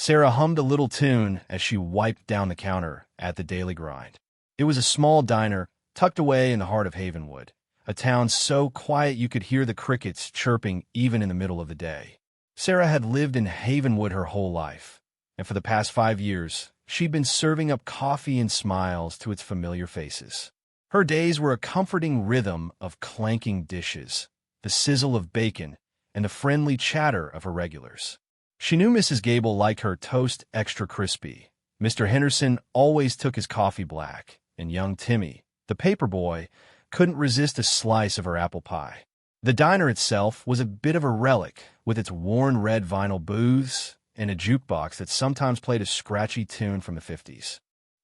Sarah hummed a little tune as she wiped down the counter at the daily grind. It was a small diner tucked away in the heart of Havenwood, a town so quiet you could hear the crickets chirping even in the middle of the day. Sarah had lived in Havenwood her whole life, and for the past 5 years, she'd been serving up coffee and smiles to its familiar faces. Her days were a comforting rhythm of clanking dishes, the sizzle of bacon, and the friendly chatter of her regulars. She knew Mrs. Gable liked her toast extra crispy. Mr. Henderson always took his coffee black, and young Timmy, the paper boy, couldn't resist a slice of her apple pie. The diner itself was a bit of a relic, with its worn red vinyl booths and a jukebox that sometimes played a scratchy tune from the 50s.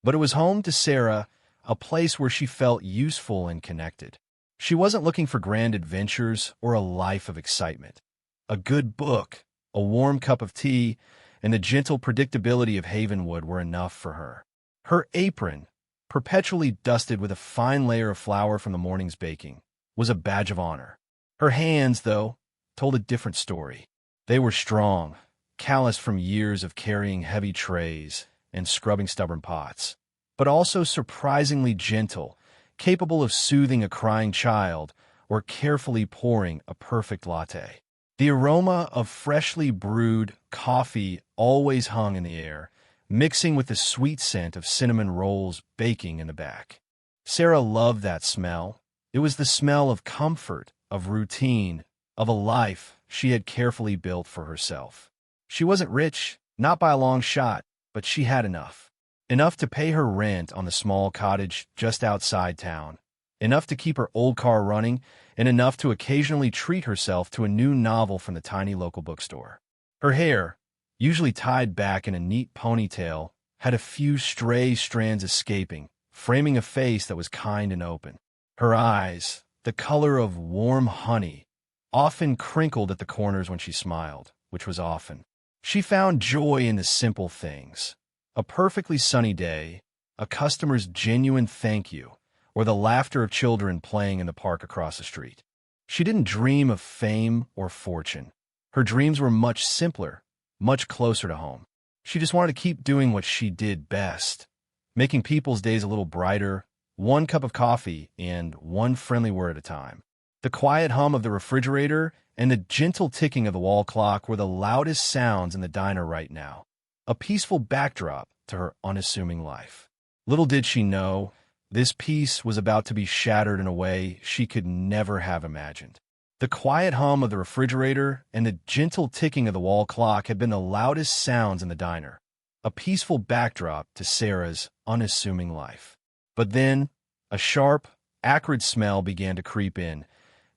But it was home to Sarah, a place where she felt useful and connected. She wasn't looking for grand adventures or a life of excitement. A good book, a warm cup of tea, and the gentle predictability of Havenwood were enough for her. Her apron, perpetually dusted with a fine layer of flour from the morning's baking, was a badge of honor. Her hands, though, told a different story. They were strong, calloused from years of carrying heavy trays and scrubbing stubborn pots, but also surprisingly gentle, capable of soothing a crying child or carefully pouring a perfect latte. The aroma of freshly brewed coffee always hung in the air, mixing with the sweet scent of cinnamon rolls baking in the back. Sarah loved that smell. It was the smell of comfort, of routine, of a life she had carefully built for herself. She wasn't rich, not by a long shot, but she had enough. Enough to pay her rent on the small cottage just outside town, enough to keep her old car running, and enough to occasionally treat herself to a new novel from the tiny local bookstore. Her hair, usually tied back in a neat ponytail, had a few stray strands escaping, framing a face that was kind and open. Her eyes, the color of warm honey, often crinkled at the corners when she smiled, which was often. She found joy in the simple things. A perfectly sunny day, a customer's genuine thank you, or the laughter of children playing in the park across the street. She didn't dream of fame or fortune. Her dreams were much simpler, much closer to home. She just wanted to keep doing what she did best, making people's days a little brighter, one cup of coffee and one friendly word at a time. The quiet hum of the refrigerator and the gentle ticking of the wall clock were the loudest sounds in the diner right now, a peaceful backdrop to her unassuming life. Little did she know, this peace was about to be shattered in a way she could never have imagined. The quiet hum of the refrigerator and the gentle ticking of the wall clock had been the loudest sounds in the diner, a peaceful backdrop to Sarah's unassuming life. But then, a sharp, acrid smell began to creep in,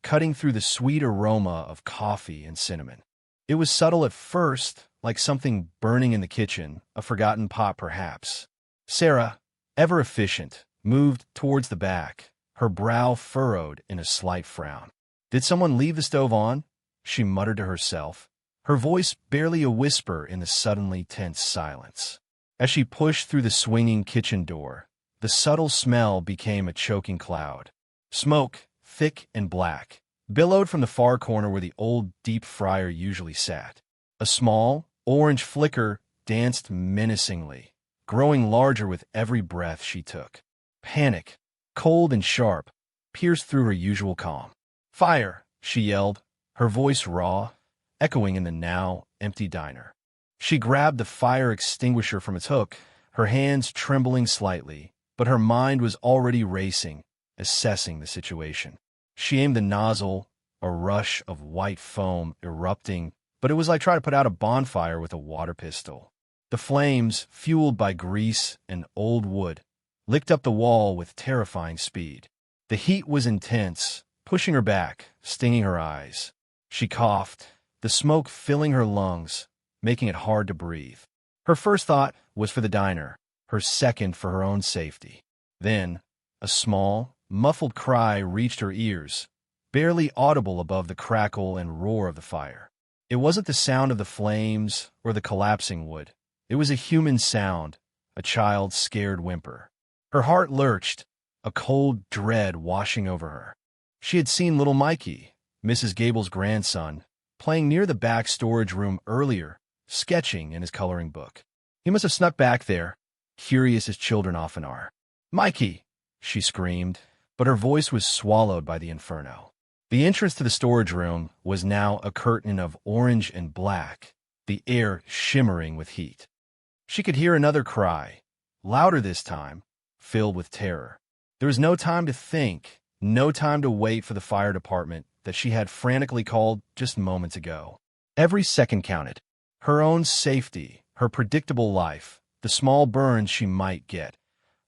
cutting through the sweet aroma of coffee and cinnamon. It was subtle at first, like something burning in the kitchen, a forgotten pot perhaps. Sarah, ever efficient, moved towards the back, her brow furrowed in a slight frown. Did someone leave the stove on? She muttered to herself, her voice barely a whisper in the suddenly tense silence. As she pushed through the swinging kitchen door, the subtle smell became a choking cloud. Smoke, thick and black, billowed from the far corner where the old deep fryer usually sat. A small, orange flicker danced menacingly, growing larger with every breath she took. Panic, cold and sharp, pierced through her usual calm. "Fire!" she yelled, her voice raw, echoing in the now empty diner. She grabbed the fire extinguisher from its hook, her hands trembling slightly, but her mind was already racing, assessing the situation. She aimed the nozzle, a rush of white foam erupting, but it was like trying to put out a bonfire with a water pistol. The flames, fueled by grease and old wood, licked up the wall with terrifying speed. The heat was intense, pushing her back, stinging her eyes. She coughed, the smoke filling her lungs, making it hard to breathe. Her first thought was for the diner, her second for her own safety. Then, a small, muffled cry reached her ears, barely audible above the crackle and roar of the fire. It wasn't the sound of the flames or the collapsing wood. It was a human sound, a child's scared whimper. Her heart lurched, a cold dread washing over her. She had seen little Mikey, Mrs. Gable's grandson, playing near the back storage room earlier, sketching in his coloring book. He must have snuck back there, curious as children often are. "Mikey!" she screamed, but her voice was swallowed by the inferno. The entrance to the storage room was now a curtain of orange and black, the air shimmering with heat. She could hear another cry, louder this time, filled with terror. There was no time to think, no time to wait for the fire department that she had frantically called just moments ago. Every second counted. Her own safety, her predictable life, the small burns she might get,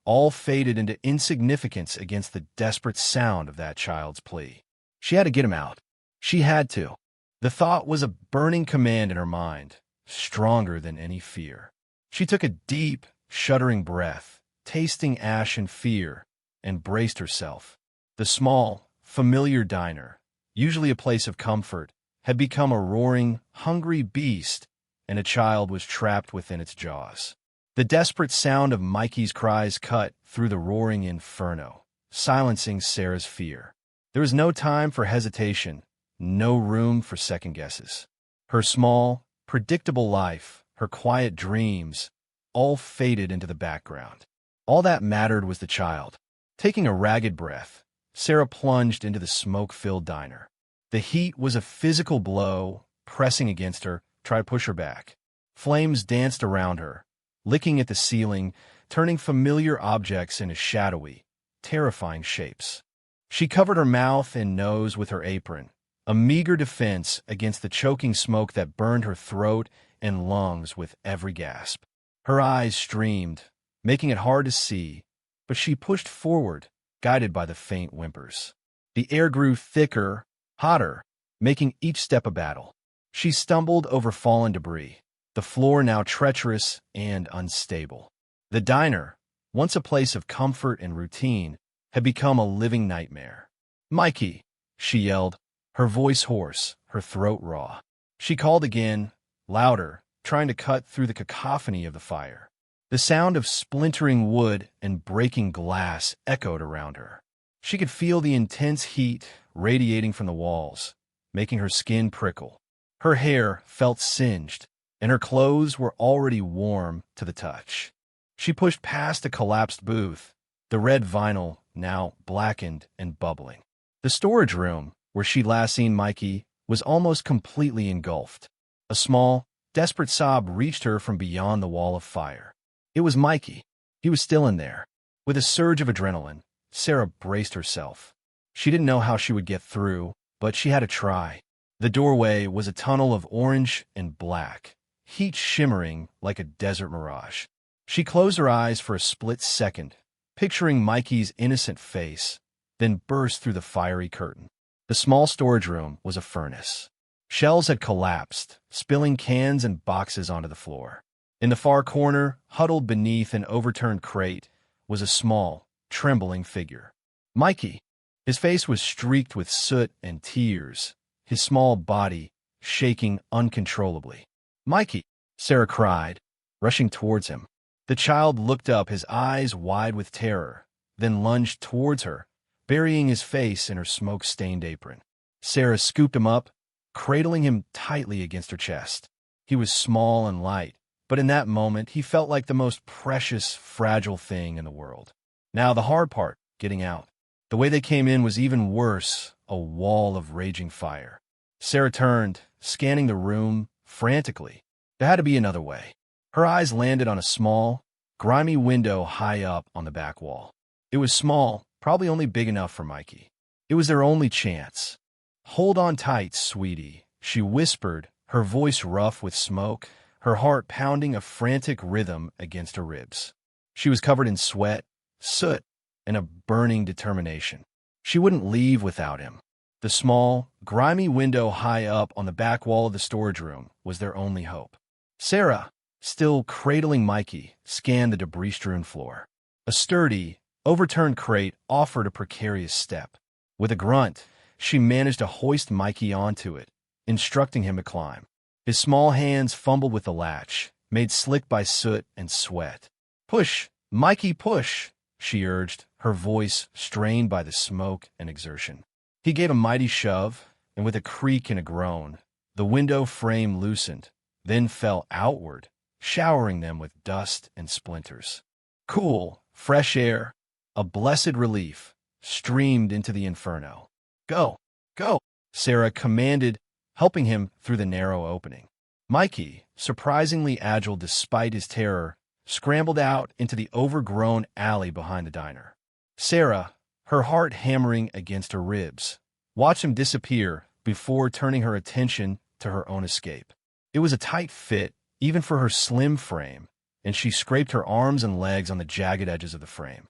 all faded into insignificance against the desperate sound of that child's plea. She had to get him out. She had to. The thought was a burning command in her mind, stronger than any fear. She took a deep, shuddering breath, tasting ash and fear, and braced herself. The small, familiar diner, usually a place of comfort, had become a roaring, hungry beast, and a child was trapped within its jaws. The desperate sound of Mikey's cries cut through the roaring inferno, silencing Sarah's fear. There was no time for hesitation, no room for second guesses. Her small, predictable life, her quiet dreams, all faded into the background. All that mattered was the child. Taking a ragged breath, Sarah plunged into the smoke-filled diner. The heat was a physical blow, pressing against her, tried to push her back. Flames danced around her, licking at the ceiling, turning familiar objects into shadowy, terrifying shapes. She covered her mouth and nose with her apron, a meager defense against the choking smoke that burned her throat and lungs with every gasp. Her eyes streamed, making it hard to see, but she pushed forward, guided by the faint whimpers. The air grew thicker, hotter, making each step a battle. She stumbled over fallen debris, the floor now treacherous and unstable. The diner, once a place of comfort and routine, had become a living nightmare. "Mikey!" she yelled, her voice hoarse, her throat raw. She called again, louder, trying to cut through the cacophony of the fire. The sound of splintering wood and breaking glass echoed around her. She could feel the intense heat radiating from the walls, making her skin prickle. Her hair felt singed, and her clothes were already warm to the touch. She pushed past a collapsed booth, the red vinyl now blackened and bubbling. The storage room, where she'd last seen Mikey, was almost completely engulfed. A small, desperate sob reached her from beyond the wall of fire. It was Mikey. He was still in there. With a surge of adrenaline, Sarah braced herself. She didn't know how she would get through, but she had to try. The doorway was a tunnel of orange and black, heat shimmering like a desert mirage. She closed her eyes for a split second, picturing Mikey's innocent face, then burst through the fiery curtain. The small storage room was a furnace. Shelves had collapsed, spilling cans and boxes onto the floor. In the far corner, huddled beneath an overturned crate, was a small, trembling figure. Mikey. His face was streaked with soot and tears, his small body shaking uncontrollably. "Mikey!" Sarah cried, rushing towards him. The child looked up, his eyes wide with terror, then lunged towards her, burying his face in her smoke-stained apron. Sarah scooped him up, cradling him tightly against her chest. He was small and light, but in that moment he felt like the most precious, fragile thing in the world. Now the hard part, getting out. The way they came in was even worse, a wall of raging fire. Sarah turned, scanning the room frantically. There had to be another way. Her eyes landed on a small, grimy window high up on the back wall. It was small, probably only big enough for Mikey. It was their only chance. "Hold on tight, sweetie," she whispered, her voice rough with smoke, her heart pounding a frantic rhythm against her ribs. She was covered in sweat, soot, and a burning determination. She wouldn't leave without him. The small, grimy window high up on the back wall of the storage room was their only hope. Sarah, still cradling Mikey, scanned the debris-strewn floor. A sturdy, overturned crate offered a precarious step. With a grunt, she managed to hoist Mikey onto it, instructing him to climb. His small hands fumbled with the latch, made slick by soot and sweat. "Push, Mikey, push," she urged, her voice strained by the smoke and exertion. He gave a mighty shove, and with a creak and a groan, the window frame loosened, then fell outward, showering them with dust and splinters. Cool, fresh air, a blessed relief, streamed into the inferno. Go, go, Sarah commanded, helping him through the narrow opening. Mikey, surprisingly agile despite his terror, scrambled out into the overgrown alley behind the diner. Sarah, her heart hammering against her ribs, watched him disappear before turning her attention to her own escape. It was a tight fit, even for her slim frame, and she scraped her arms and legs on the jagged edges of the frame.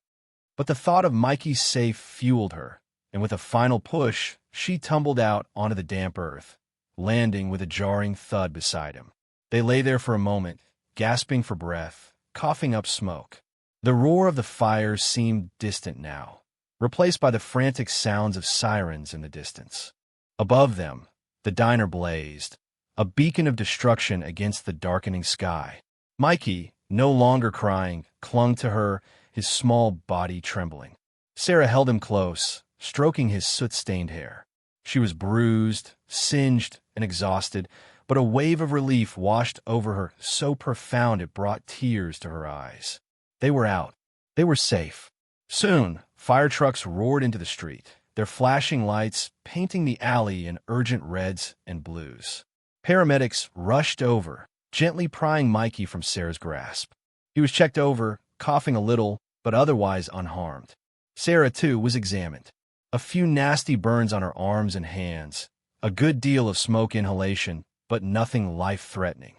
But the thought of Mikey's safe fueled her, and with a final push, she tumbled out onto the damp earth, landing with a jarring thud beside him. They lay there for a moment, gasping for breath, coughing up smoke. The roar of the fire seemed distant now, replaced by the frantic sounds of sirens in the distance. Above them, the diner blazed, a beacon of destruction against the darkening sky. Mikey, no longer crying, clung to her, his small body trembling. Sarah held him close, stroking his soot-stained hair. She was bruised, singed, and exhausted, but a wave of relief washed over her so profound it brought tears to her eyes. They were out. They were safe. Soon, fire trucks roared into the street, their flashing lights painting the alley in urgent reds and blues. Paramedics rushed over, gently prying Mikey from Sarah's grasp. He was checked over, coughing a little, but otherwise unharmed. Sarah, too, was examined. A few nasty burns on her arms and hands, a good deal of smoke inhalation, but nothing life-threatening.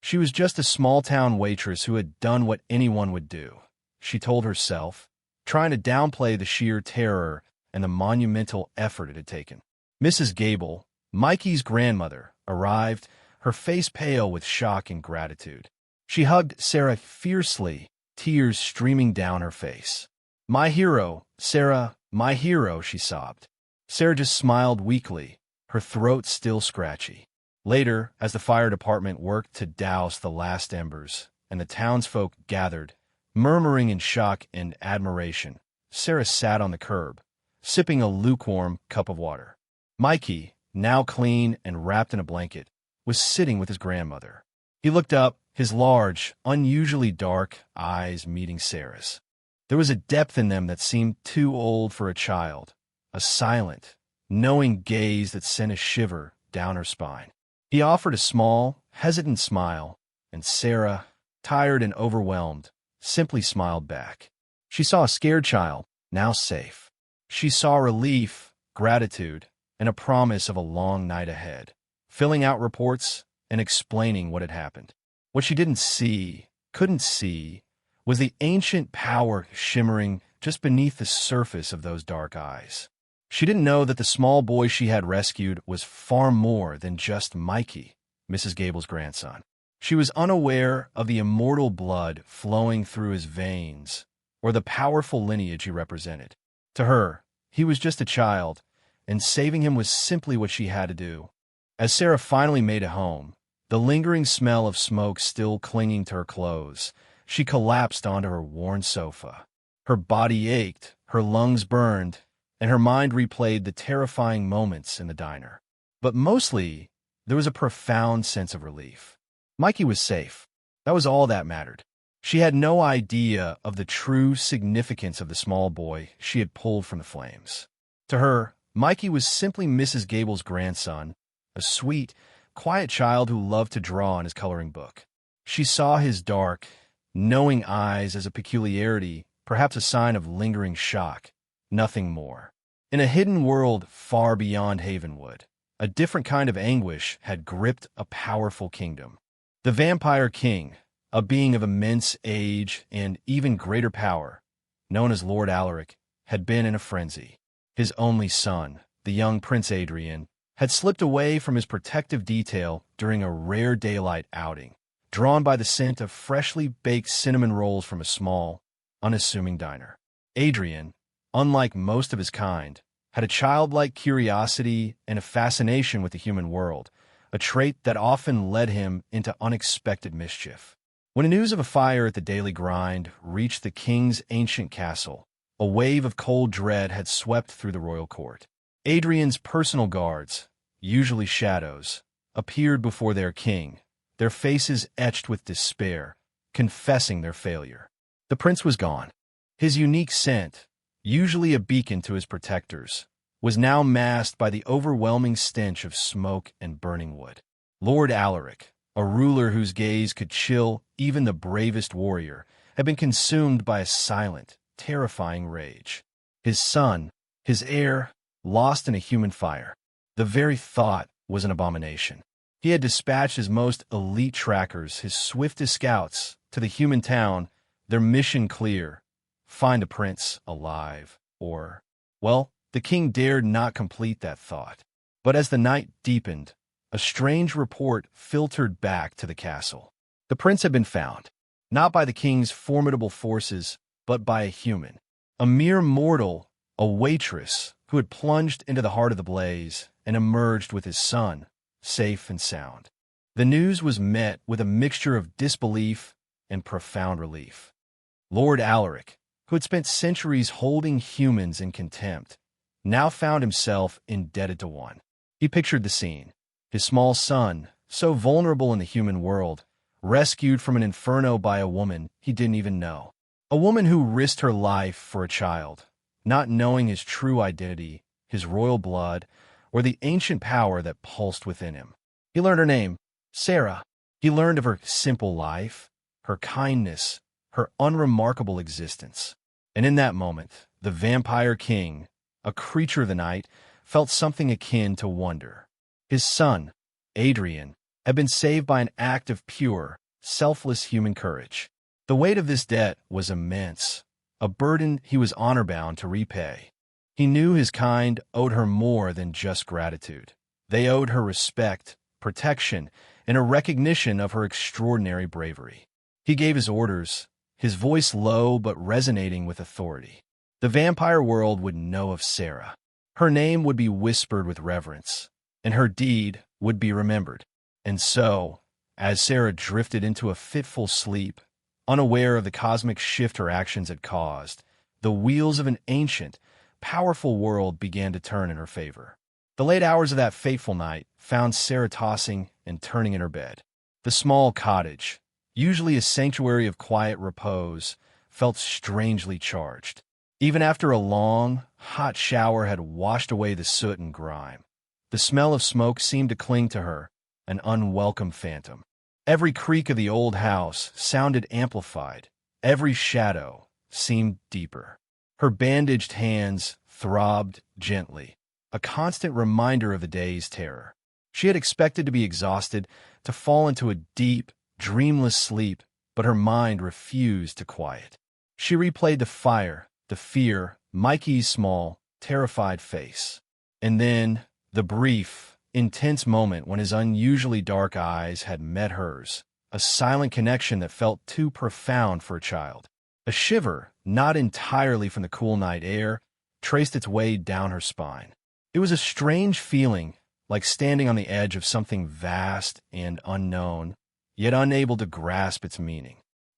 She was just a small-town waitress who had done what anyone would do, she told herself, trying to downplay the sheer terror and the monumental effort it had taken. Mrs. Gable, Mikey's grandmother, arrived, her face pale with shock and gratitude. She hugged Sarah fiercely, tears streaming down her face. "My hero, Sarah, my hero," she sobbed. Sarah just smiled weakly, her throat still scratchy. Later, as the fire department worked to douse the last embers, and the townsfolk gathered, murmuring in shock and admiration, Sarah sat on the curb, sipping a lukewarm cup of water. Mikey, now clean and wrapped in a blanket, was sitting with his grandmother. He looked up, his large, unusually dark eyes meeting Sarah's. There was a depth in them that seemed too old for a child, a silent, knowing gaze that sent a shiver down her spine. He offered a small, hesitant smile, and Sarah, tired and overwhelmed, simply smiled back. She saw a scared child, now safe. She saw relief, gratitude, and a promise of a long night ahead, filling out reports and explaining what had happened. What she didn't see, couldn't see, was the ancient power shimmering just beneath the surface of those dark eyes. She didn't know that the small boy she had rescued was far more than just Mikey, Mrs. Gable's grandson. She was unaware of the immortal blood flowing through his veins or the powerful lineage he represented. To her, he was just a child, and saving him was simply what she had to do. As Sarah finally made it home, the lingering smell of smoke still clinging to her clothes, she collapsed onto her worn sofa. Her body ached, her lungs burned, and her mind replayed the terrifying moments in the diner. But mostly, there was a profound sense of relief. Mikey was safe. That was all that mattered. She had no idea of the true significance of the small boy she had pulled from the flames. To her, Mikey was simply Mrs. Gable's grandson, a sweet, quiet child who loved to draw in his coloring book. She saw his dark, knowing eyes as a peculiarity, perhaps a sign of lingering shock, nothing more. In a hidden world far beyond Havenwood, a different kind of anguish had gripped a powerful kingdom. The Vampire King, a being of immense age and even greater power, known as Lord Alaric, had been in a frenzy. His only son, the young Prince Adrian, had slipped away from his protective detail during a rare daylight outing, drawn by the scent of freshly baked cinnamon rolls from a small, unassuming diner. Adrian, unlike most of his kind, had a childlike curiosity and a fascination with the human world, a trait that often led him into unexpected mischief. When news of a fire at the Daily Grind reached the king's ancient castle, a wave of cold dread had swept through the royal court. Adrian's personal guards, usually shadows, appeared before their king, their faces etched with despair, confessing their failure. The prince was gone. His unique scent, usually a beacon to his protectors, was now masked by the overwhelming stench of smoke and burning wood. Lord Alaric, a ruler whose gaze could chill even the bravest warrior, had been consumed by a silent, terrifying rage. His son, his heir, lost in a human fire. The very thought was an abomination. He had dispatched his most elite trackers, his swiftest scouts, to the human town, their mission clear: find the prince alive, or, well, the king dared not complete that thought. But as the night deepened, a strange report filtered back to the castle. The prince had been found, not by the king's formidable forces, but by a human, a mere mortal, a waitress who had plunged into the heart of the blaze and emerged with his son, safe and sound. The news was met with a mixture of disbelief and profound relief. Lord Alaric, who had spent centuries holding humans in contempt, now found himself indebted to one. He pictured the scene: his small son, so vulnerable in the human world, rescued from an inferno by a woman he didn't even know. A woman who risked her life for a child, not knowing his true identity, his royal blood, or the ancient power that pulsed within him. He learned her name, Sarah. He learned of her simple life, her kindness, her unremarkable existence. And in that moment, the vampire king, a creature of the night, felt something akin to wonder. His son, Adrian, had been saved by an act of pure, selfless human courage. The weight of this debt was immense, a burden he was honor-bound to repay. He knew his kind owed her more than just gratitude. They owed her respect, protection, and a recognition of her extraordinary bravery. He gave his orders, his voice low but resonating with authority. The vampire world would know of Sarah. Her name would be whispered with reverence, and her deed would be remembered. And so, as Sarah drifted into a fitful sleep, unaware of the cosmic shift her actions had caused, the wheels of an ancient, powerful world began to turn in her favor. The late hours of that fateful night found Sarah tossing and turning in her bed. The small cottage, usually a sanctuary of quiet repose, felt strangely charged. Even after a long, hot shower had washed away the soot and grime, the smell of smoke seemed to cling to her, an unwelcome phantom. Every creak of the old house sounded amplified. Every shadow seemed deeper. Her bandaged hands throbbed gently, a constant reminder of the day's terror. She had expected to be exhausted, to fall into a deep, dreamless sleep, but her mind refused to quiet. She replayed the fire, the fear, Mikey's small, terrified face. And then, the brief, intense moment when his unusually dark eyes had met hers, a silent connection that felt too profound for a child. A shiver, not entirely from the cool night air, traced its way down her spine. It was a strange feeling, like standing on the edge of something vast and unknown, yet unable to grasp its meaning.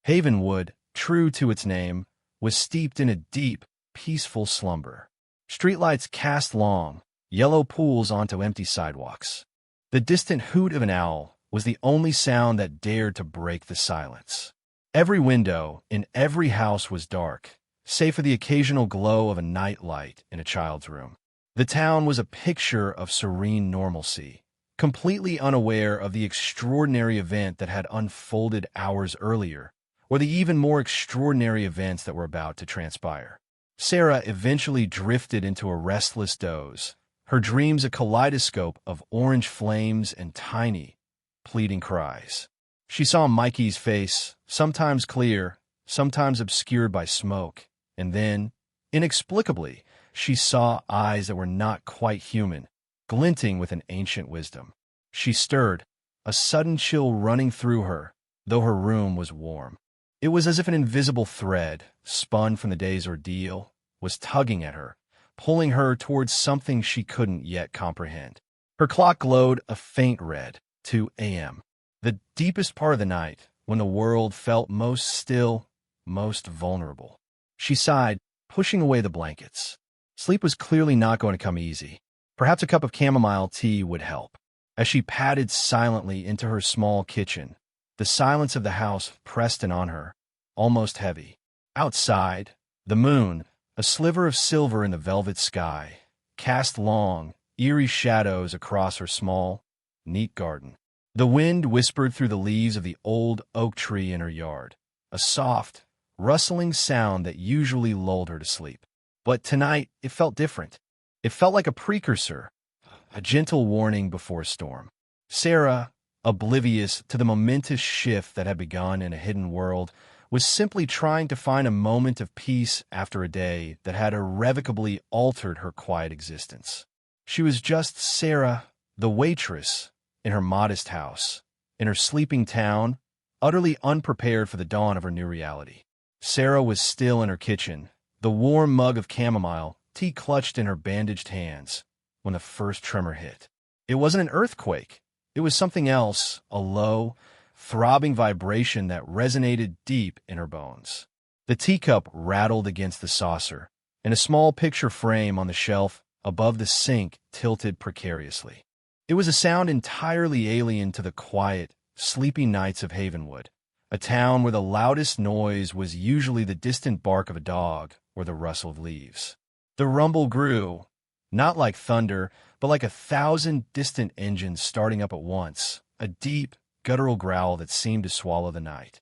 Havenwood, true to its name, was steeped in a deep, peaceful slumber. Streetlights cast long, yellow pools onto empty sidewalks. The distant hoot of an owl was the only sound that dared to break the silence. Every window in every house was dark, save for the occasional glow of a night light in a child's room. The town was a picture of serene normalcy, completely unaware of the extraordinary event that had unfolded hours earlier, or the even more extraordinary events that were about to transpire. Sarah eventually drifted into a restless doze, her dreams a kaleidoscope of orange flames and tiny, pleading cries. She saw Mikey's face, sometimes clear, sometimes obscured by smoke, and then, inexplicably, she saw eyes that were not quite human, glinting with an ancient wisdom. She stirred, a sudden chill running through her, though her room was warm. It was as if an invisible thread, spun from the day's ordeal, was tugging at her, pulling her towards something she couldn't yet comprehend. Her clock glowed a faint red, 2 a.m., the deepest part of the night, when the world felt most still, most vulnerable. She sighed, pushing away the blankets. Sleep was clearly not going to come easy. Perhaps a cup of chamomile tea would help. As she padded silently into her small kitchen, The silence of the house pressed in on her, almost heavy. Outside, the moon, a sliver of silver in the velvet sky, cast long, eerie shadows across her small, neat garden. The wind whispered through the leaves of the old oak tree in her yard, a soft, rustling sound that usually lulled her to sleep. But tonight, it felt different. It felt like a precursor, a gentle warning before a storm. Sarah, oblivious to the momentous shift that had begun in a hidden world, was simply trying to find a moment of peace after a day that had irrevocably altered her quiet existence. She was just Sarah, the waitress, in her modest house, in her sleeping town, utterly unprepared for the dawn of her new reality. Sarah was still in her kitchen, the warm mug of chamomile, tea clutched in her bandaged hands, when the first tremor hit. It wasn't an earthquake. It was something else, a low, throbbing vibration that resonated deep in her bones. The teacup rattled against the saucer, and a small picture frame on the shelf above the sink tilted precariously. It was a sound entirely alien to the quiet, sleepy nights of Havenwood, a town where the loudest noise was usually the distant bark of a dog or the rustle of leaves. The rumble grew, not like thunder, but like 1,000 distant engines starting up at once, a deep, guttural growl that seemed to swallow the night.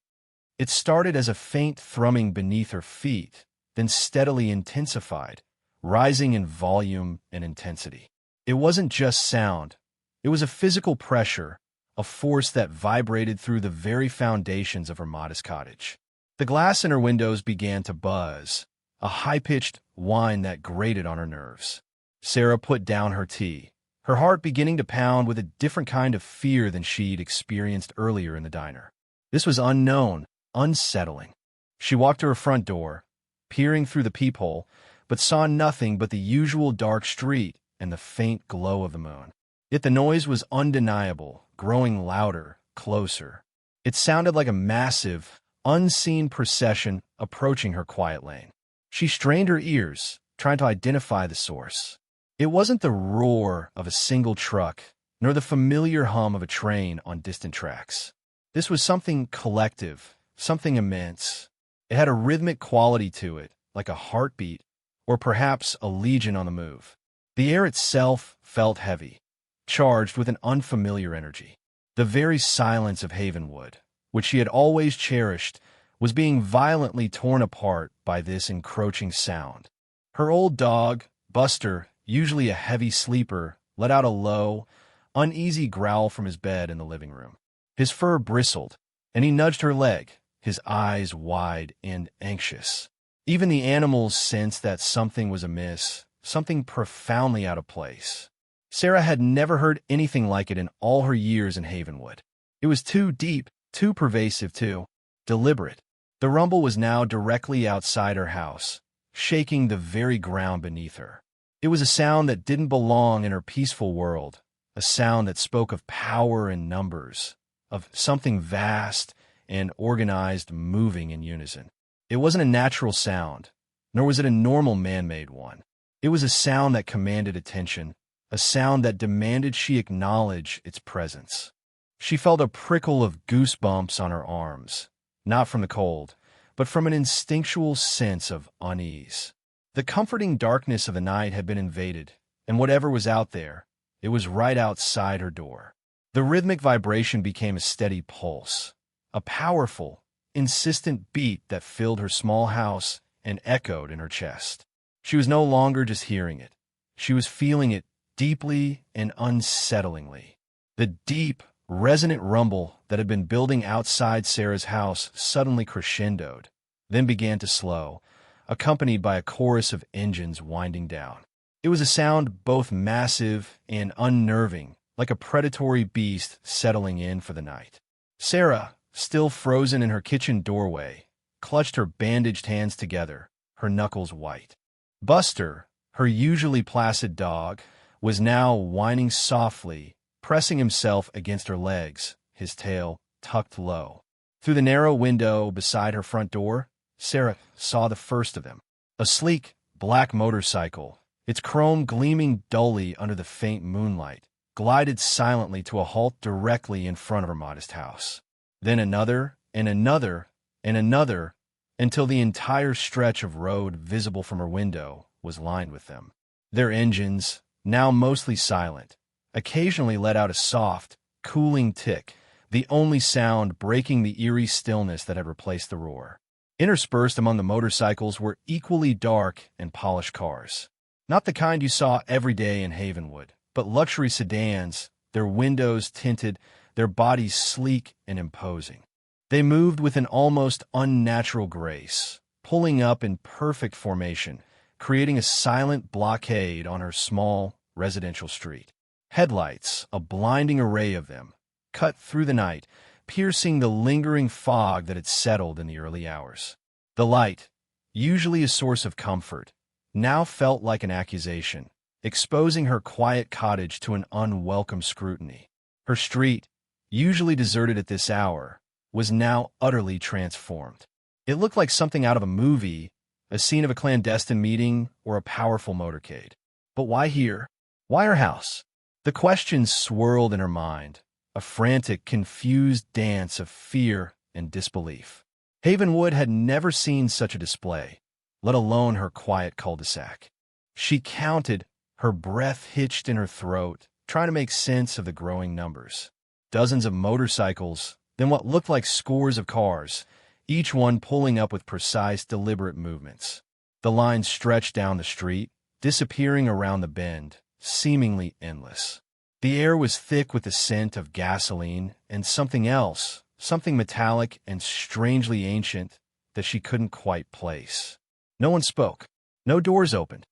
It started as a faint thrumming beneath her feet, then steadily intensified, rising in volume and intensity. It wasn't just sound. It was a physical pressure, a force that vibrated through the very foundations of her modest cottage. The glass in her windows began to buzz, a high-pitched whine that grated on her nerves. Sarah put down her tea, her heart beginning to pound with a different kind of fear than she'd experienced earlier in the diner. This was unknown, unsettling. She walked to her front door, peering through the peephole, but saw nothing but the usual dark street and the faint glow of the moon. Yet the noise was undeniable, growing louder, closer. It sounded like a massive, unseen procession approaching her quiet lane. She strained her ears, trying to identify the source. It wasn't the roar of a single truck, nor the familiar hum of a train on distant tracks. This was something collective, something immense. It had a rhythmic quality to it, like a heartbeat, or perhaps a legion on the move. The air itself felt heavy, charged with an unfamiliar energy. The very silence of Havenwood, which she had always cherished, was being violently torn apart by this encroaching sound. Her old dog, Buster, usually a heavy sleeper, let out a low, uneasy growl from his bed in the living room. His fur bristled, and he nudged her leg, his eyes wide and anxious. Even the animals sensed that something was amiss, something profoundly out of place. Sarah had never heard anything like it in all her years in Havenwood. It was too deep, too pervasive, too deliberate. The rumble was now directly outside her house, shaking the very ground beneath her. It was a sound that didn't belong in her peaceful world, a sound that spoke of power and numbers, of something vast and organized moving in unison. It wasn't a natural sound, nor was it a normal man-made one. It was a sound that commanded attention, a sound that demanded she acknowledge its presence. She felt a prickle of goosebumps on her arms, not from the cold, but from an instinctual sense of unease. The comforting darkness of the night had been invaded, and whatever was out there, it was right outside her door. The rhythmic vibration became a steady pulse, a powerful, insistent beat that filled her small house and echoed in her chest. She was no longer just hearing it. She was feeling it deeply and unsettlingly. The deep, resonant rumble that had been building outside Sarah's house suddenly crescendoed, then began to slow, accompanied by a chorus of engines winding down. It was a sound both massive and unnerving, like a predatory beast settling in for the night. Sarah, still frozen in her kitchen doorway, clutched her bandaged hands together, her knuckles white. Buster, her usually placid dog, was now whining softly, pressing himself against her legs, his tail tucked low. Through the narrow window beside her front door, Sarah saw the first of them. A sleek, black motorcycle, its chrome gleaming dully under the faint moonlight, glided silently to a halt directly in front of her modest house. then another, and another, and another, until the entire stretch of road visible from her window was lined with them. Their engines, now mostly silent, occasionally let out a soft, cooling tick, the only sound breaking the eerie stillness that had replaced the roar. Interspersed among the motorcycles were equally dark and polished cars. Not the kind you saw every day in Havenwood, but luxury sedans, their windows tinted, their bodies sleek and imposing. They moved with an almost unnatural grace, pulling up in perfect formation, creating a silent blockade on her small residential street. Headlights, a blinding array of them, cut through the night, piercing the lingering fog that had settled in the early hours. The light, usually a source of comfort, now felt like an accusation, exposing her quiet cottage to an unwelcome scrutiny. Her street, usually deserted at this hour, was now utterly transformed. It looked like something out of a movie, a scene of a clandestine meeting, or a powerful motorcade. But why here? Why her house? The questions swirled in her mind, a frantic, confused dance of fear and disbelief. Havenwood had never seen such a display, let alone her quiet cul-de-sac. She counted, her breath hitched in her throat, trying to make sense of the growing numbers. Dozens of motorcycles, then what looked like scores of cars, each one pulling up with precise, deliberate movements. The line stretched down the street, disappearing around the bend, seemingly endless. The air was thick with the scent of gasoline and something else, something metallic and strangely ancient that she couldn't quite place. No one spoke. No doors opened.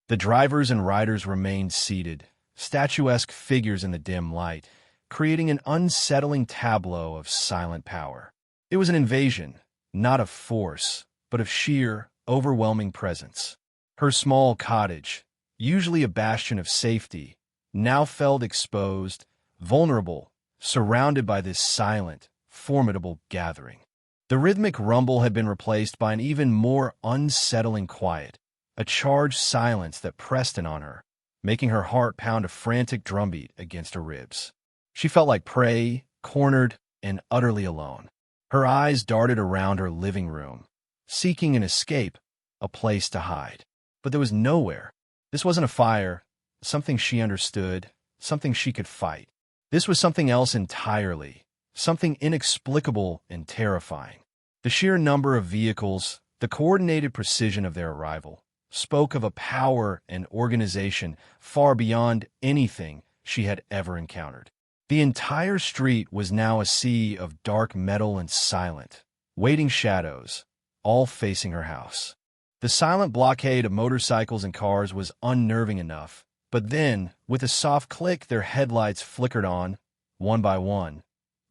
The drivers and riders remained seated, statuesque figures in the dim light, creating an unsettling tableau of silent power. It was an invasion, not of force, but of sheer, overwhelming presence. Her small cottage, usually a bastion of safety, now felt exposed, vulnerable, surrounded by this silent, formidable gathering. The rhythmic rumble had been replaced by an even more unsettling quiet, a charged silence that pressed in on her, making her heart pound a frantic drumbeat against her ribs. She felt like prey, cornered, and utterly alone. Her eyes darted around her living room, seeking an escape, a place to hide. But there was nowhere. This wasn't a fire, something she understood, something she could fight. This was something else entirely, something inexplicable and terrifying. The sheer number of vehicles, the coordinated precision of their arrival, spoke of a power and organization far beyond anything she had ever encountered. The entire street was now a sea of dark metal and silent, waiting shadows, all facing her house. The silent blockade of motorcycles and cars was unnerving enough, but then, with a soft click, their headlights flickered on, one by one,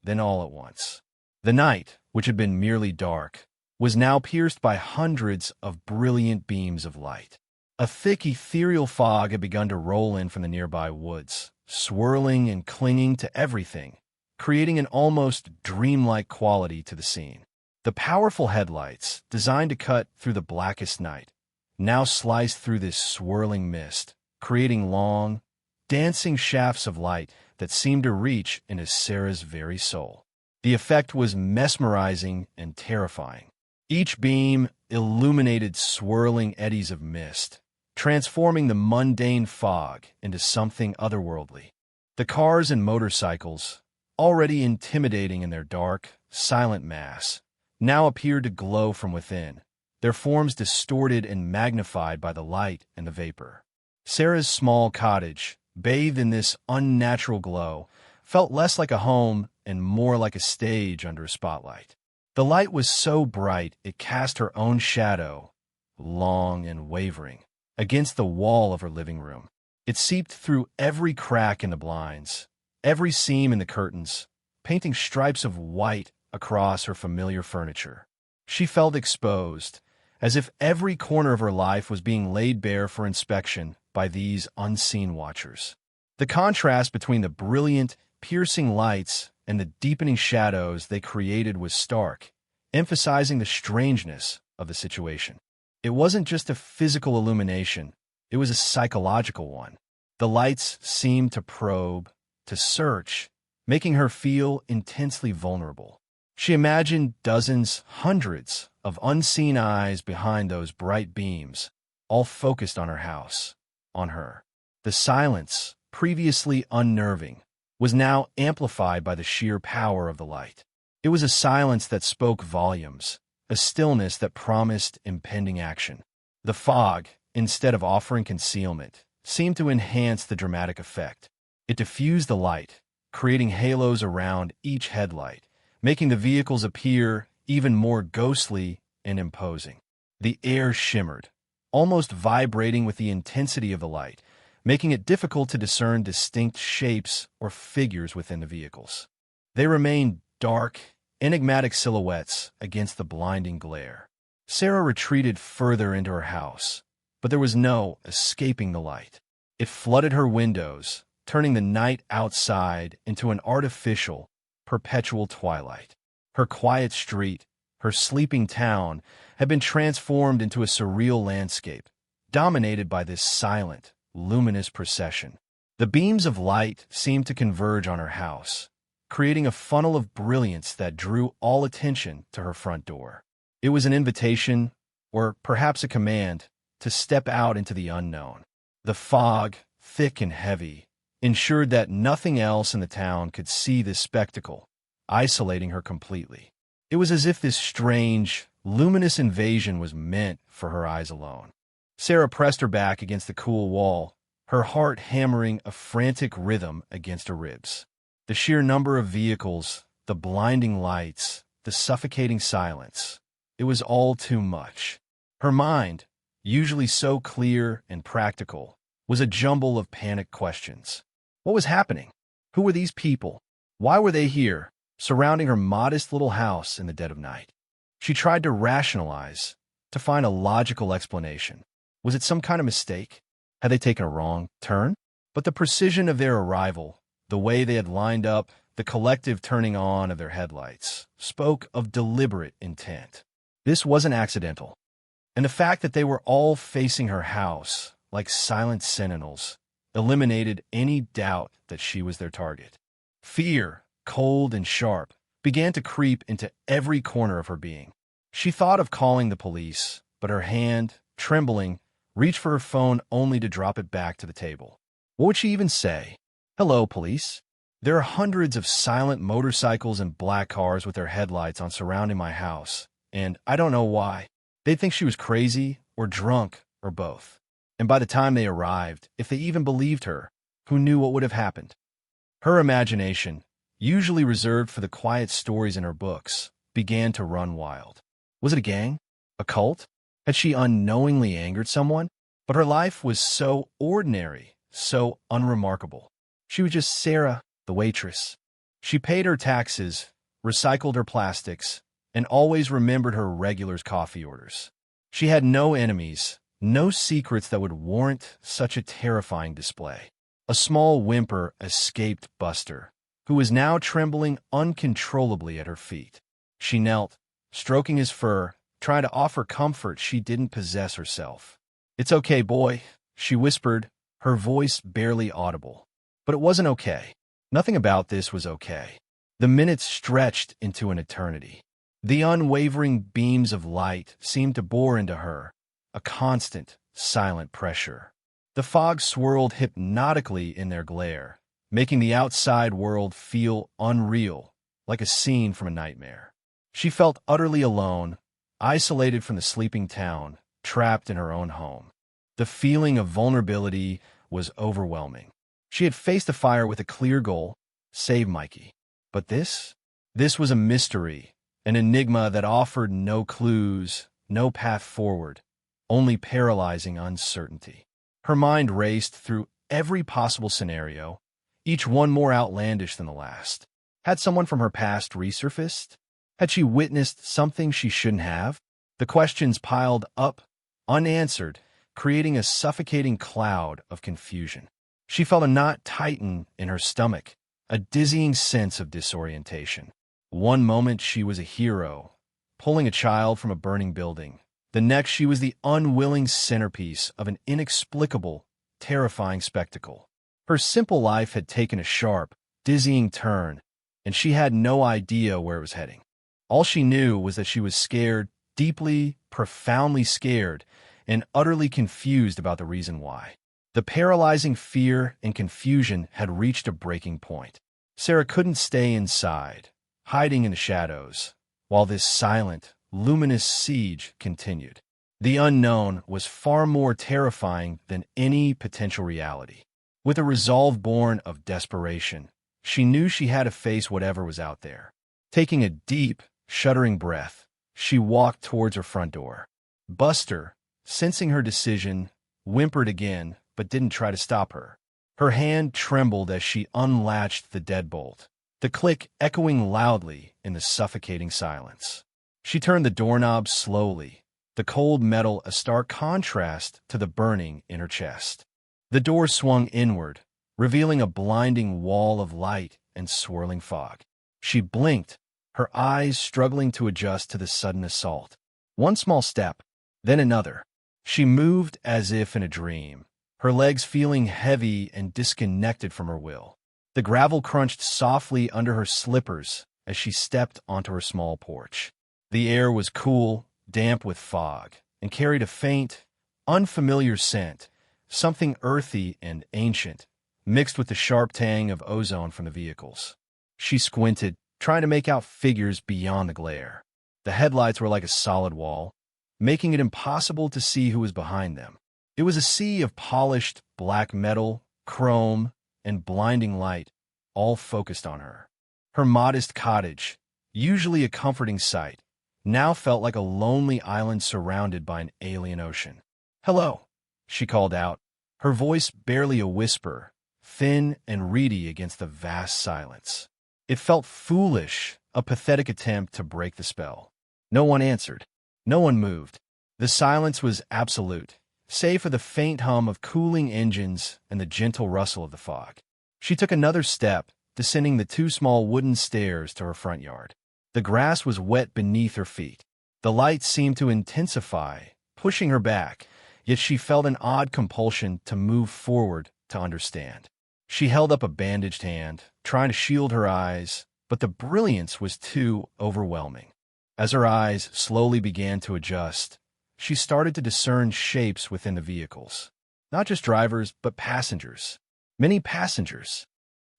then all at once. The night, which had been merely dark, was now pierced by hundreds of brilliant beams of light. A thick ethereal fog had begun to roll in from the nearby woods, swirling and clinging to everything, creating an almost dreamlike quality to the scene. The powerful headlights, designed to cut through the blackest night, now sliced through this swirling mist, creating long, dancing shafts of light that seemed to reach into Sarah's very soul. The effect was mesmerizing and terrifying. Each beam illuminated swirling eddies of mist, transforming the mundane fog into something otherworldly. The cars and motorcycles, already intimidating in their dark, silent mass, now appeared to glow from within, their forms distorted and magnified by the light and the vapor. Sarah's small cottage, bathed in this unnatural glow, felt less like a home and more like a stage under a spotlight. The light was so bright it cast her own shadow, long and wavering, against the wall of her living room. It seeped through every crack in the blinds, every seam in the curtains, painting stripes of white across her familiar furniture. She felt exposed, as if every corner of her life was being laid bare for inspection by these unseen watchers. The contrast between the brilliant, piercing lights and the deepening shadows they created was stark, emphasizing the strangeness of the situation. It wasn't just a physical illumination, it was a psychological one. The lights seemed to probe, to search, making her feel intensely vulnerable. She imagined dozens, hundreds of unseen eyes behind those bright beams, all focused on her house, on her. The silence, previously unnerving, was now amplified by the sheer power of the light. It was a silence that spoke volumes, a stillness that promised impending action. The fog, instead of offering concealment, seemed to enhance the dramatic effect. It diffused the light, creating halos around each headlight, making the vehicles appear even more ghostly and imposing. The air shimmered, almost vibrating with the intensity of the light, making it difficult to discern distinct shapes or figures within the vehicles. They remained dark, enigmatic silhouettes against the blinding glare. Sarah retreated further into her house, but there was no escaping the light. It flooded her windows, turning the night outside into an artificial, perpetual twilight. Her quiet street, her sleeping town, had been transformed into a surreal landscape, dominated by this silent, luminous procession. The beams of light seemed to converge on her house, creating a funnel of brilliance that drew all attention to her front door. It was an invitation, or perhaps a command, to step out into the unknown. The fog, thick and heavy, ensured that nothing else in the town could see this spectacle, isolating her completely. It was as if this strange, luminous invasion was meant for her eyes alone. Sarah pressed her back against the cool wall, her heart hammering a frantic rhythm against her ribs. The sheer number of vehicles, the blinding lights, the suffocating silence, it was all too much. Her mind, usually so clear and practical, was a jumble of panicked questions. What was happening? Who were these people? Why were they here, surrounding her modest little house in the dead of night? She tried to rationalize, to find a logical explanation. Was it some kind of mistake? Had they taken a wrong turn? But the precision of their arrival, the way they had lined up, the collective turning on of their headlights, spoke of deliberate intent. This wasn't accidental. And the fact that they were all facing her house, like silent sentinels, eliminated any doubt that she was their target. Fear, cold and sharp, began to creep into every corner of her being. She thought of calling the police, but her hand, trembling, reached for her phone only to drop it back to the table. What would she even say? Hello, police. There are hundreds of silent motorcycles and black cars with their headlights on surrounding my house, and I don't know why. They'd think she was crazy, or drunk, or both. And by the time they arrived, if they even believed her, who knew what would have happened? Her imagination, usually reserved for the quiet stories in her books, began to run wild. Was it a gang? A cult? Had she unknowingly angered someone? But her life was so ordinary, so unremarkable. She was just Sarah, the waitress. She paid her taxes, recycled her plastics, and always remembered her regulars' coffee orders. She had no enemies, no secrets that would warrant such a terrifying display. A small whimper escaped Buster, who was now trembling uncontrollably at her feet. She knelt, stroking his fur, trying to offer comfort she didn't possess herself. "It's okay, boy," she whispered, her voice barely audible. But it wasn't okay. Nothing about this was okay. The minutes stretched into an eternity. The unwavering beams of light seemed to bore into her, a constant, silent pressure. The fog swirled hypnotically in their glare, making the outside world feel unreal, like a scene from a nightmare. She felt utterly alone, isolated from the sleeping town, trapped in her own home. The feeling of vulnerability was overwhelming. She had faced the fire with a clear goal, save Mikey. But this was a mystery, an enigma that offered no clues, no path forward, only paralyzing uncertainty. Her mind raced through every possible scenario, each one more outlandish than the last. Had someone from her past resurfaced? Had she witnessed something she shouldn't have? The questions piled up, unanswered, creating a suffocating cloud of confusion. She felt a knot tighten in her stomach, a dizzying sense of disorientation. One moment she was a hero, pulling a child from a burning building. The next she was the unwilling centerpiece of an inexplicable, terrifying spectacle. Her simple life had taken a sharp, dizzying turn, and she had no idea where it was heading. All she knew was that she was scared, deeply, profoundly scared, and utterly confused about the reason why. The paralyzing fear and confusion had reached a breaking point. Sarah couldn't stay inside, hiding in the shadows, while this silent, luminous siege continued. The unknown was far more terrifying than any potential reality. With a resolve born of desperation, she knew she had to face whatever was out there. Taking a deep, shuddering breath, she walked towards her front door. Buster, sensing her decision, whimpered again, but didn't try to stop her. Her hand trembled as she unlatched the deadbolt, the click echoing loudly in the suffocating silence. She turned the doorknob slowly, the cold metal a stark contrast to the burning in her chest. The door swung inward, revealing a blinding wall of light and swirling fog. She blinked, her eyes struggling to adjust to the sudden assault. One small step, then another. She moved as if in a dream, her legs feeling heavy and disconnected from her will. The gravel crunched softly under her slippers as she stepped onto her small porch. The air was cool, damp with fog, and carried a faint, unfamiliar scent, something earthy and ancient, mixed with the sharp tang of ozone from the vehicles. She squinted, trying to make out figures beyond the glare. The headlights were like a solid wall, making it impossible to see who was behind them. It was a sea of polished black metal, chrome, and blinding light, all focused on her. Her modest cottage, usually a comforting sight, now felt like a lonely island surrounded by an alien ocean. "Hello," she called out, her voice barely a whisper, thin and reedy against the vast silence. It felt foolish, a pathetic attempt to break the spell. No one answered. No one moved. The silence was absolute, save for the faint hum of cooling engines and the gentle rustle of the fog. She took another step, descending the 2 small wooden stairs to her front yard. The grass was wet beneath her feet. The light seemed to intensify, pushing her back, yet she felt an odd compulsion to move forward to understand. She held up a bandaged hand, trying to shield her eyes, but the brilliance was too overwhelming. As her eyes slowly began to adjust, she started to discern shapes within the vehicles. Not just drivers, but passengers. Many passengers.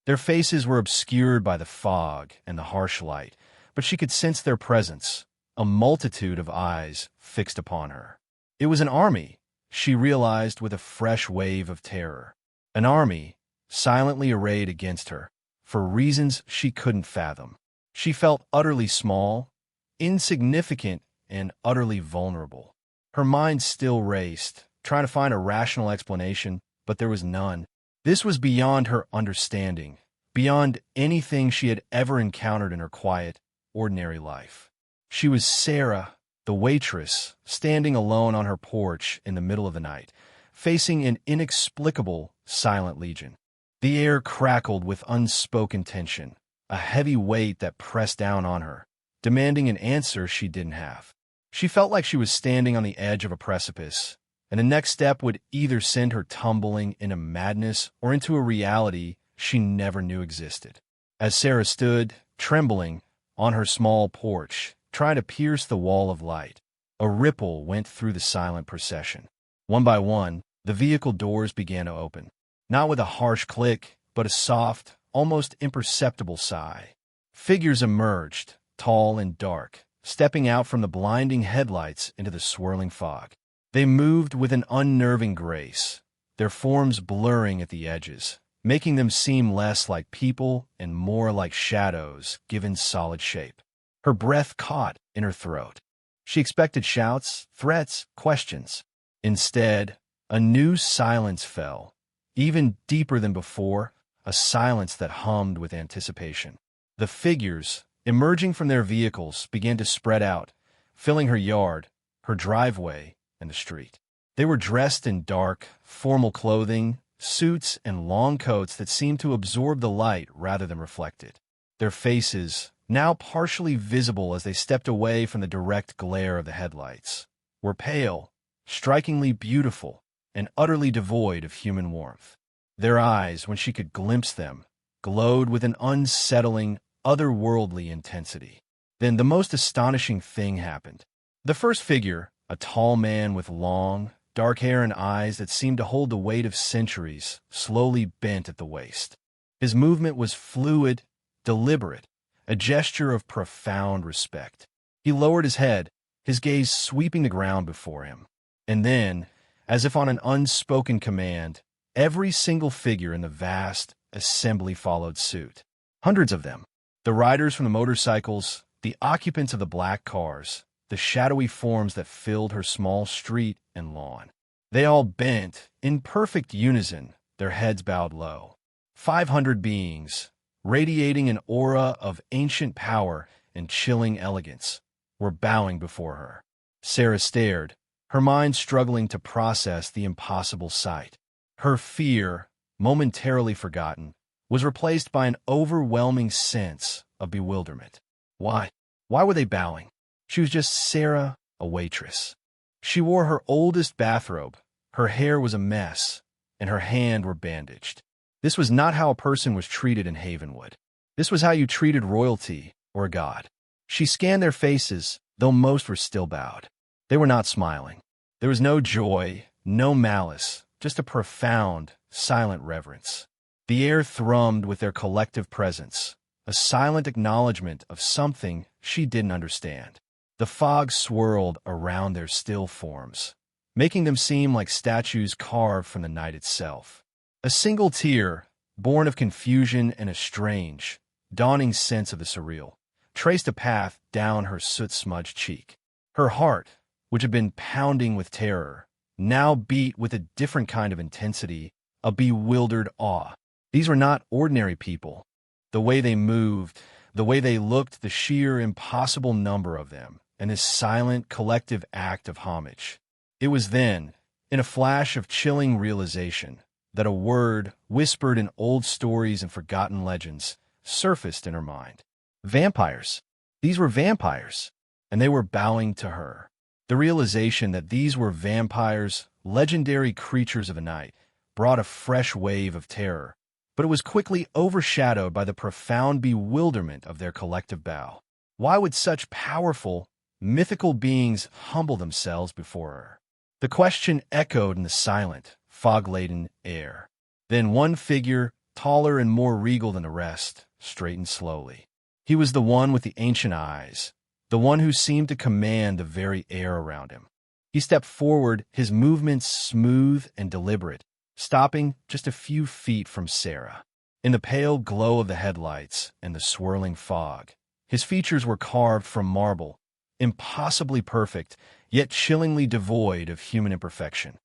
Their faces were obscured by the fog and the harsh light, but she could sense their presence, a multitude of eyes fixed upon her. It was an army, she realized with a fresh wave of terror. An army, silently arrayed against her, for reasons she couldn't fathom. She felt utterly small, insignificant, and utterly vulnerable. Her mind still raced, trying to find a rational explanation, but there was none. This was beyond her understanding, beyond anything she had ever encountered in her quiet, ordinary life. She was Sarah, the waitress, standing alone on her porch in the middle of the night, facing an inexplicable, silent legion. The air crackled with unspoken tension, a heavy weight that pressed down on her, demanding an answer she didn't have. She felt like she was standing on the edge of a precipice, and the next step would either send her tumbling into madness or into a reality she never knew existed. As Sarah stood, trembling, on her small porch, trying to pierce the wall of light, a ripple went through the silent procession. One by one, the vehicle doors began to open, not with a harsh click, but a soft, almost imperceptible sigh. Figures emerged, tall and dark, stepping out from the blinding headlights into the swirling fog. They moved with an unnerving grace, their forms blurring at the edges, making them seem less like people and more like shadows given solid shape. Her breath caught in her throat. She expected shouts, threats, questions. Instead, a new silence fell, even deeper than before, a silence that hummed with anticipation. The figures, emerging from their vehicles, began to spread out, filling her yard, her driveway, and the street. They were dressed in dark, formal clothing, suits and long coats that seemed to absorb the light rather than reflect it. Their faces, now partially visible as they stepped away from the direct glare of the headlights, were pale, strikingly beautiful, and utterly devoid of human warmth. Their eyes, when she could glimpse them, glowed with an unsettling, otherworldly intensity. Then the most astonishing thing happened. The first figure, a tall man with long, dark hair and eyes that seemed to hold the weight of centuries, slowly bent at the waist. His movement was fluid, deliberate, a gesture of profound respect. He lowered his head, his gaze sweeping the ground before him. And then, as if on an unspoken command, every single figure in the vast assembly followed suit. Hundreds of them. The riders from the motorcycles, the occupants of the black cars, the shadowy forms that filled her small street and lawn. They all bent, in perfect unison, their heads bowed low. 500 beings, radiating an aura of ancient power and chilling elegance, were bowing before her. Sarah stared, her mind struggling to process the impossible sight. Her fear, momentarily forgotten, was replaced by an overwhelming sense of bewilderment. Why? Why were they bowing? She was just Sarah, a waitress. She wore her oldest bathrobe, her hair was a mess, and her hands were bandaged. This was not how a person was treated in Havenwood. This was how you treated royalty or a god. She scanned their faces, though most were still bowed. They were not smiling. There was no joy, no malice, just a profound, silent reverence. The air thrummed with their collective presence, a silent acknowledgement of something she didn't understand. The fog swirled around their still forms, making them seem like statues carved from the night itself. A single tear, born of confusion and a strange, dawning sense of the surreal, traced a path down her soot-smudged cheek. Her heart, which had been pounding with terror, now beat with a different kind of intensity, a bewildered awe. These were not ordinary people. The way they moved, the way they looked, the sheer impossible number of them, and this silent, collective act of homage. It was then, in a flash of chilling realization, that a word, whispered in old stories and forgotten legends, surfaced in her mind. Vampires. These were vampires, and they were bowing to her. The realization that these were vampires, legendary creatures of the night, brought a fresh wave of terror, but it was quickly overshadowed by the profound bewilderment of their collective bow. Why would such powerful, mythical beings humble themselves before her? The question echoed in the silent, fog-laden air. Then one figure, taller and more regal than the rest, straightened slowly. He was the one with the ancient eyes, the one who seemed to command the very air around him. He stepped forward, his movements smooth and deliberate, stopping just a few feet from Sarah. In the pale glow of the headlights and the swirling fog, his features were carved from marble, impossibly perfect, yet chillingly devoid of human imperfection.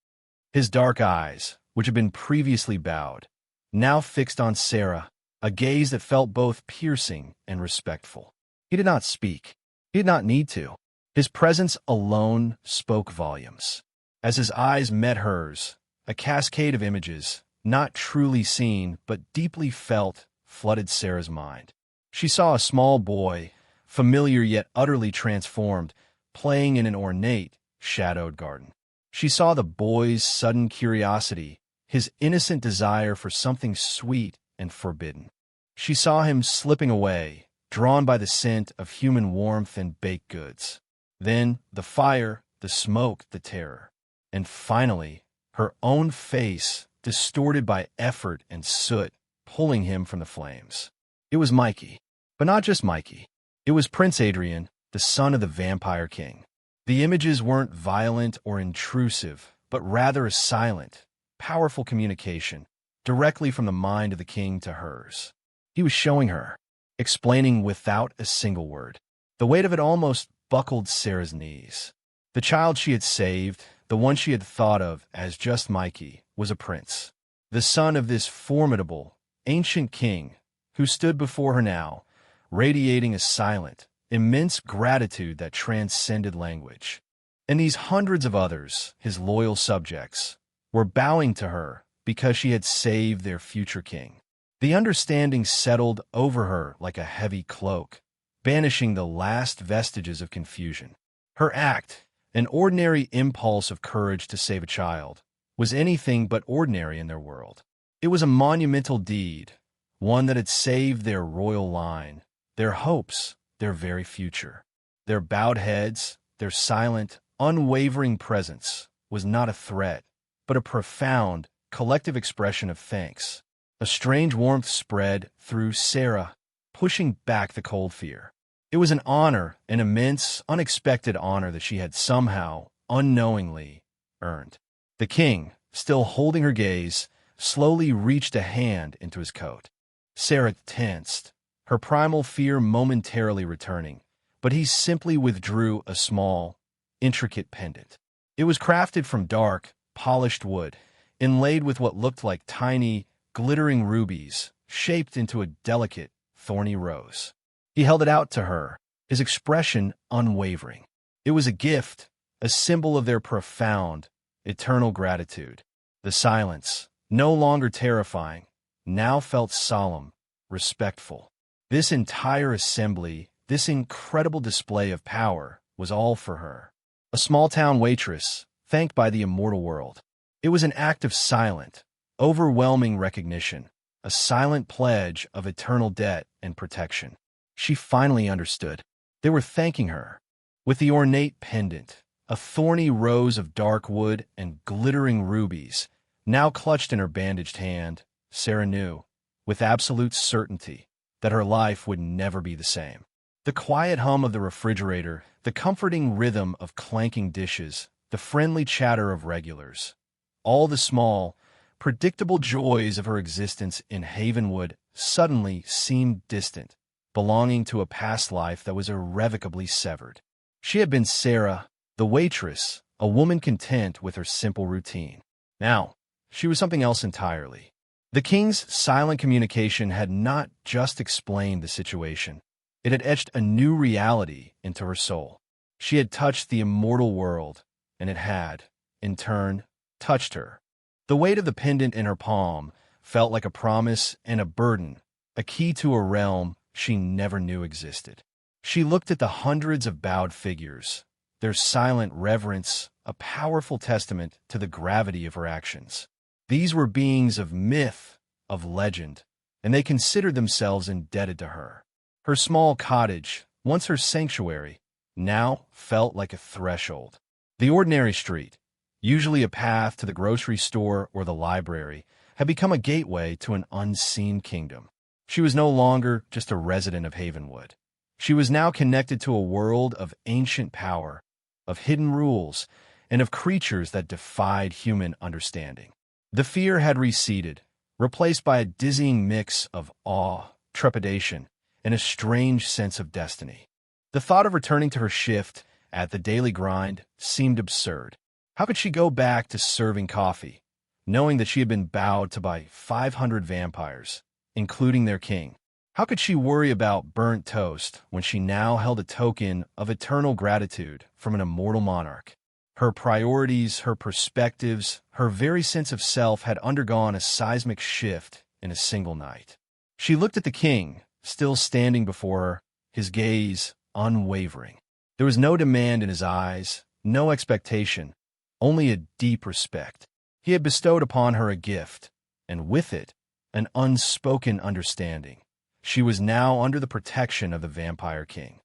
His dark eyes, which had been previously bowed, now fixed on Sarah, a gaze that felt both piercing and respectful. He did not speak. He did not need to. His presence alone spoke volumes. As his eyes met hers, a cascade of images, not truly seen but deeply felt, flooded Sarah's mind. She saw a small boy, familiar yet utterly transformed, playing in an ornate, shadowed garden. She saw the boy's sudden curiosity, his innocent desire for something sweet and forbidden. She saw him slipping away, drawn by the scent of human warmth and baked goods. Then the fire, the smoke, the terror. And finally, her own face, distorted by effort and soot, pulling him from the flames. It was Mikey. But not just Mikey. It was Prince Adrian, the son of the Vampire King. The images weren't violent or intrusive, but rather a silent, powerful communication, directly from the mind of the king to hers. He was showing her, explaining without a single word. The weight of it almost buckled Sarah's knees. The child she had saved, the one she had thought of as just Mikey, was a prince, the son of this formidable, ancient king who stood before her now, radiating a silent, immense gratitude that transcended language. And these hundreds of others, his loyal subjects, were bowing to her because she had saved their future king. The understanding settled over her like a heavy cloak, banishing the last vestiges of confusion. Her act, an ordinary impulse of courage to save a child, was anything but ordinary in their world. It was a monumental deed, one that had saved their royal line, their hopes, their very future. Their bowed heads, their silent, unwavering presence was not a threat, but a profound, collective expression of thanks. A strange warmth spread through Sarah, pushing back the cold fear. It was an honor, an immense, unexpected honor that she had somehow, unknowingly, earned. The king, still holding her gaze, slowly reached a hand into his coat. Sarah tensed, her primal fear momentarily returning, but he simply withdrew a small, intricate pendant. It was crafted from dark, polished wood, inlaid with what looked like tiny, glittering rubies, shaped into a delicate, thorny rose. He held it out to her, his expression unwavering. It was a gift, a symbol of their profound, eternal gratitude. The silence, no longer terrifying, now felt solemn, respectful. This entire assembly, this incredible display of power, was all for her. A small-town waitress, thanked by the immortal world. It was an act of silent, overwhelming recognition, a silent pledge of eternal debt and protection. She finally understood. They were thanking her. With the ornate pendant, a thorny rose of dark wood and glittering rubies, now clutched in her bandaged hand, Sarah knew, with absolute certainty, that her life would never be the same. The quiet hum of the refrigerator, the comforting rhythm of clanking dishes, the friendly chatter of regulars, all the small, predictable joys of her existence in Havenwood suddenly seemed distant, belonging to a past life that was irrevocably severed. She had been Sarah, the waitress, a woman content with her simple routine. Now, she was something else entirely. The king's silent communication had not just explained the situation. It had etched a new reality into her soul. She had touched the immortal world, and it had, in turn, touched her. The weight of the pendant in her palm felt like a promise and a burden, a key to a realm she never knew existed. She looked at the hundreds of bowed figures, their silent reverence a powerful testament to the gravity of her actions. These were beings of myth, of legend, and they considered themselves indebted to her. Her small cottage, once her sanctuary, now felt like a threshold. The ordinary street, usually a path to the grocery store or the library, had become a gateway to an unseen kingdom. She was no longer just a resident of Havenwood. She was now connected to a world of ancient power, of hidden rules, and of creatures that defied human understanding. The fear had receded, replaced by a dizzying mix of awe, trepidation, and a strange sense of destiny. The thought of returning to her shift at the daily grind seemed absurd. How could she go back to serving coffee, knowing that she had been bowed to by 500 vampires, including their king? How could she worry about burnt toast when she now held a token of eternal gratitude from an immortal monarch? Her priorities, her perspectives, her very sense of self had undergone a seismic shift in a single night. She looked at the king, still standing before her, his gaze unwavering. There was no demand in his eyes, no expectation, only a deep respect. He had bestowed upon her a gift, and with it, an unspoken understanding. She was now under the protection of the Vampire King.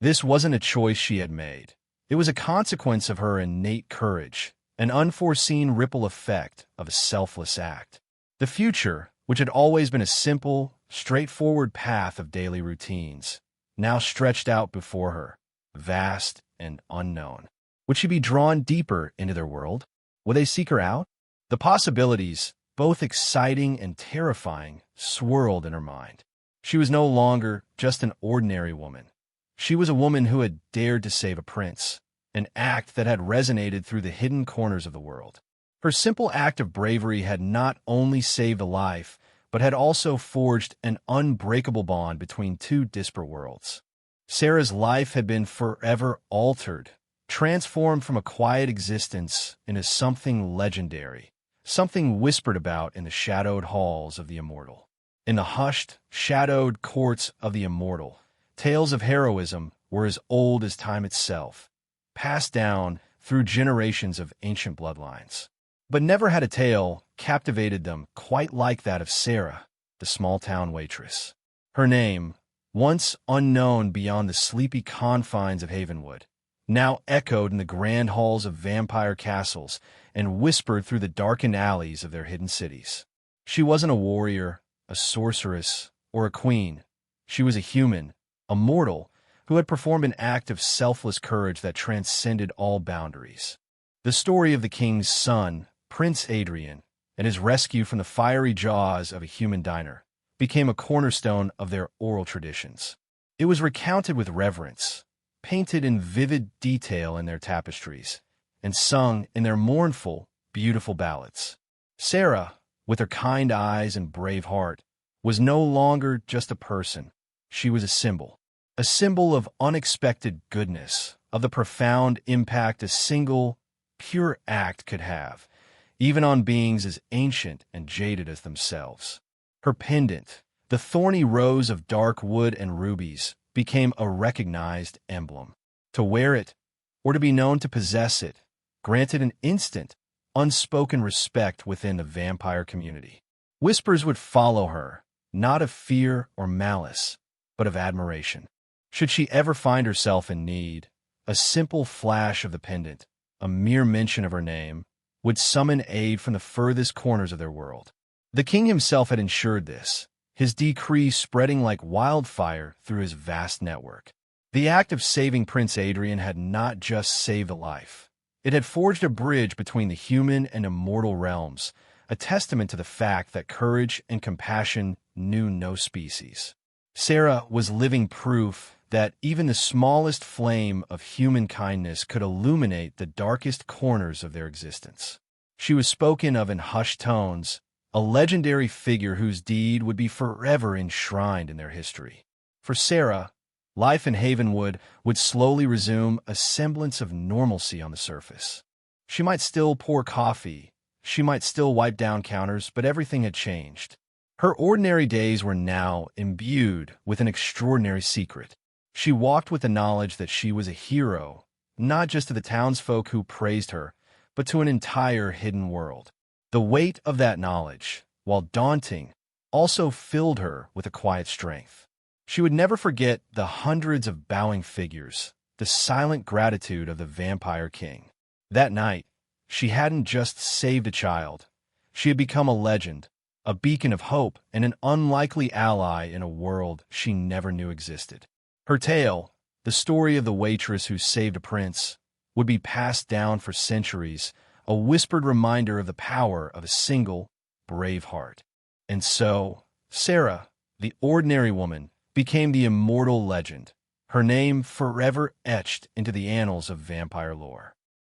This wasn't a choice she had made. It was a consequence of her innate courage, an unforeseen ripple effect of a selfless act. The future, which had always been a simple, straightforward path of daily routines, now stretched out before her, vast and unknown. Would she be drawn deeper into their world? Would they seek her out? The possibilities, both exciting and terrifying, swirled in her mind. She was no longer just an ordinary woman. She was a woman who had dared to save a prince, an act that had resonated through the hidden corners of the world. Her simple act of bravery had not only saved a life, but had also forged an unbreakable bond between two disparate worlds. Sarah's life had been forever altered, transformed from a quiet existence into something legendary, something whispered about in the shadowed halls of the immortal. In the hushed, shadowed courts of the immortal, tales of heroism were as old as time itself, passed down through generations of ancient bloodlines. But never had a tale captivated them quite like that of Sarah, the small-town waitress. Her name, once unknown beyond the sleepy confines of Havenwood, now echoed in the grand halls of vampire castles and whispered through the darkened alleys of their hidden cities. She wasn't a warrior, a sorceress, or a queen. She was a human, a mortal, who had performed an act of selfless courage that transcended all boundaries. The story of the king's son, Prince Adrian, and his rescue from the fiery jaws of a human diner became a cornerstone of their oral traditions. It was recounted with reverence, painted in vivid detail in their tapestries, and sung in their mournful, beautiful ballads. Sarah, with her kind eyes and brave heart, was no longer just a person. She was a symbol of unexpected goodness, of the profound impact a single, pure act could have, even on beings as ancient and jaded as themselves. Her pendant, the thorny rose of dark wood and rubies, became a recognized emblem. To wear it, or to be known to possess it, granted an instant, unspoken respect within the vampire community. Whispers would follow her, not of fear or malice, but of admiration. Should she ever find herself in need, a simple flash of the pendant, a mere mention of her name, would summon aid from the furthest corners of their world. The king himself had ensured this, his decree spreading like wildfire through his vast network. The act of saving Prince Adrian had not just saved a life. It had forged a bridge between the human and immortal realms, a testament to the fact that courage and compassion knew no species. Sarah was living proof that even the smallest flame of human kindness could illuminate the darkest corners of their existence. She was spoken of in hushed tones, a legendary figure whose deed would be forever enshrined in their history. For Sarah, life in Havenwood would slowly resume a semblance of normalcy on the surface. She might still pour coffee, she might still wipe down counters, but everything had changed. Her ordinary days were now imbued with an extraordinary secret. She walked with the knowledge that she was a hero, not just to the townsfolk who praised her, but to an entire hidden world. The weight of that knowledge, while daunting, also filled her with a quiet strength. She would never forget the hundreds of bowing figures, the silent gratitude of the vampire king. That night, she hadn't just saved a child. She had become a legend, a beacon of hope, and an unlikely ally in a world she never knew existed. Her tale, the story of the waitress who saved a prince, would be passed down for centuries, a whispered reminder of the power of a single, brave heart. And so, Sarah, the ordinary woman, became the immortal legend, her name forever etched into the annals of vampire lore.